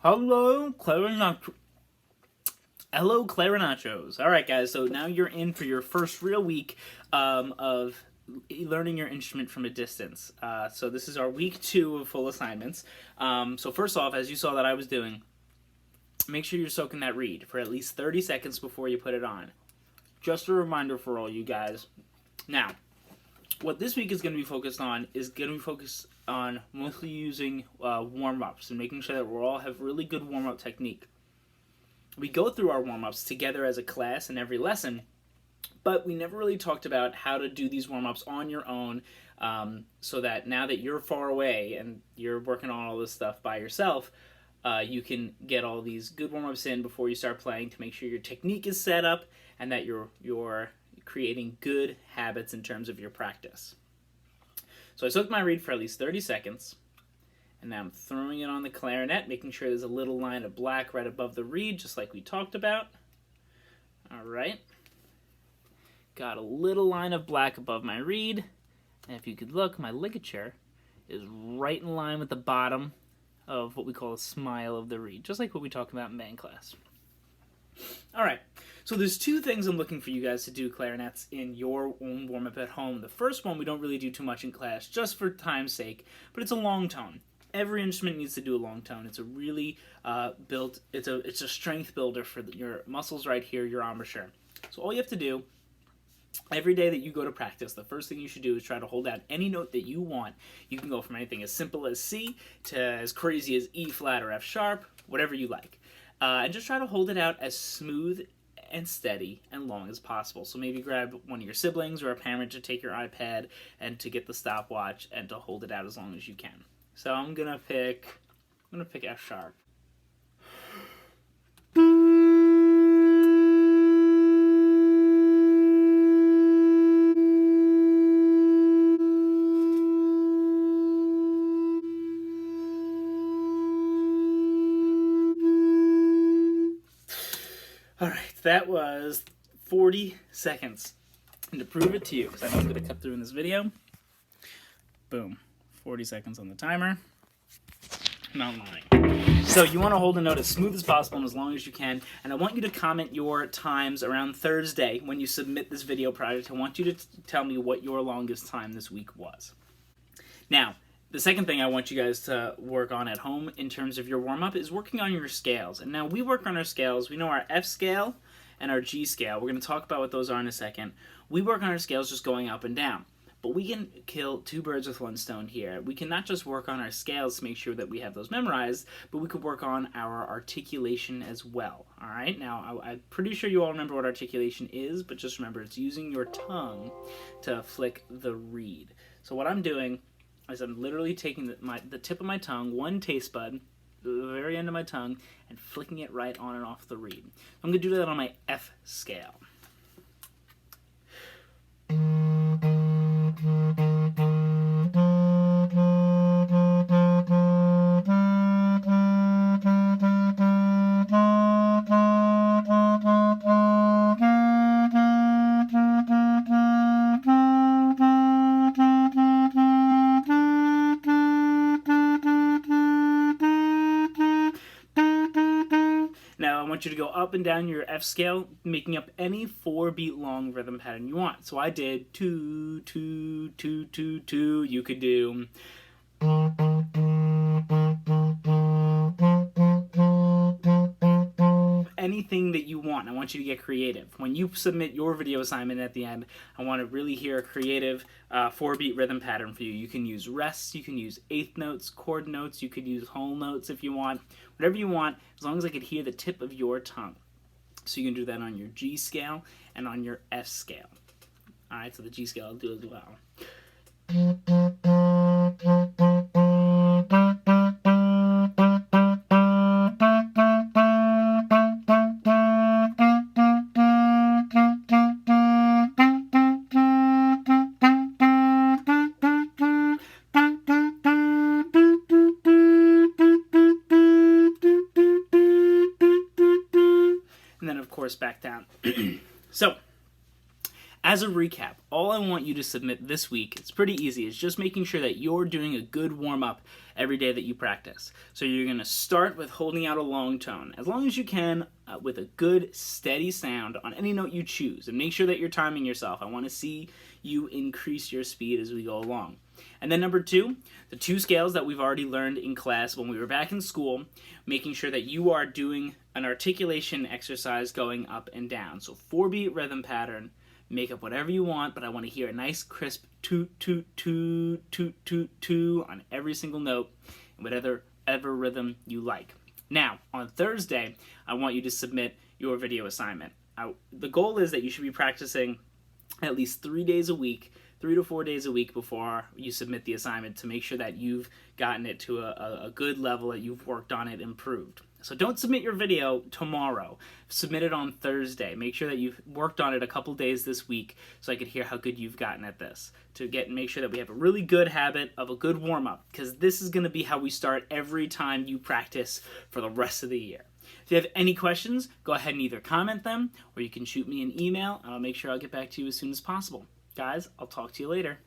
Hello, Clarinachos. All right, guys. So now you're in for your first real week of learning your instrument from a distance. So this is our week 2 of full assignments. So first off, as you saw that I was doing, make sure you're soaking that reed for at least 30 seconds before you put it on. Just a reminder for all you guys. Now, what this week is going to be focused on mostly using warm-ups and making sure that we all have really good warm-up technique. We go through our warm-ups together as a class in every lesson, but we never really talked about how to do these warm-ups on your own, so that now that you're far away and you're working on all this stuff by yourself, you can get all these good warm-ups in before you start playing to make sure your technique is set up and that you're creating good habits in terms of your practice. So I soaked my reed for at least 30 seconds, and now I'm throwing it on the clarinet, making sure there's a little line of black right above the reed, just like we talked about. All right. Got a little line of black above my reed, and if you could look, my ligature is right in line with the bottom of what we call a smile of the reed, just like what we talked about in band class. All right, so there's two things I'm looking for you guys to do clarinets in your own warm-up at home. The first one we don't really do too much in class, just for time's sake, but it's a long tone. Every instrument needs to do a long tone. It's a really it's a strength builder for your muscles right here, your embouchure. So all you have to do, every day that you go to practice, the first thing you should do is try to hold out any note that you want. You can go from anything as simple as C to as crazy as E flat or F sharp, whatever you like. And just try to hold it out as smooth and steady and long as possible. So maybe grab one of your siblings or a parent to take your iPad and to get the stopwatch and to hold it out as long as you can. So I'm gonna pick F sharp. Alright, that was 40 seconds. And to prove it to you, because I know I'm going to cut through in this video, boom, 40 seconds on the timer. Not lying. So you want to hold a note as smooth as possible and as long as you can, and I want you to comment your times around Thursday when you submit this video project. I want you to tell me what your longest time this week was. Now, the second thing I want you guys to work on at home in terms of your warm-up is working on your scales. And now we work on our scales. We know our F scale and our G scale. We're going to talk about what those are in a second. We work on our scales just going up and down. But we can kill two birds with one stone here. We can not just work on our scales to make sure that we have those memorized, but we could work on our articulation as well. All right? Now, I'm pretty sure you all remember what articulation is, but just remember it's using your tongue to flick the reed. So what I'm doing is I'm literally taking the tip of my tongue, one taste bud, the very end of my tongue, and flicking it right on and off the reed. I'm going to do that on my F scale. Now, I want you to go up and down your F scale, making up any 4-beat long rhythm pattern you want. So I did 2, 2, 2, 2, 2. You could do anything that you want. I want you to get creative. When you submit your video assignment at the end, I want to really hear a creative 4-beat rhythm pattern for you. You can use rests, you can use eighth notes, chord notes, you could use whole notes if you want. Whatever you want, as long as I could hear the tip of your tongue. So you can do that on your G scale and on your F scale. Alright, so the G scale I'll do as well. And then, of course, back down. So, As a recap, all I want you to submit this week, it's pretty easy, it's just making sure that you're doing a good warm-up every day that you practice. So you're going to start with holding out a long tone, as long as you can, with a good, steady sound on any note you choose. And make sure that you're timing yourself. I want to see you increase your speed as we go along. And then number 2, the 2 scales that we've already learned in class when we were back in school, making sure that you are doing an articulation exercise going up and down. So 4-beat rhythm pattern. Make up whatever you want, but I want to hear a nice crisp toot, toot, toot, toot, toot, toot on every single note, in whatever rhythm you like. Now, on Thursday, I want you to submit your video assignment. The goal is that you should be practicing at least 3 days a week, 3 to 4 days a week before you submit the assignment to make sure that you've gotten it to a good level, that you've worked on it, improved. So don't submit your video tomorrow. Submit it on Thursday. Make sure that you've worked on it a couple days this week so I could hear how good you've gotten at this. Make sure that we have a really good habit of a good warm-up, because this is going to be how we start every time you practice for the rest of the year. If you have any questions, go ahead and either comment them or you can shoot me an email and I'll make sure I'll get back to you as soon as possible. Guys, I'll talk to you later.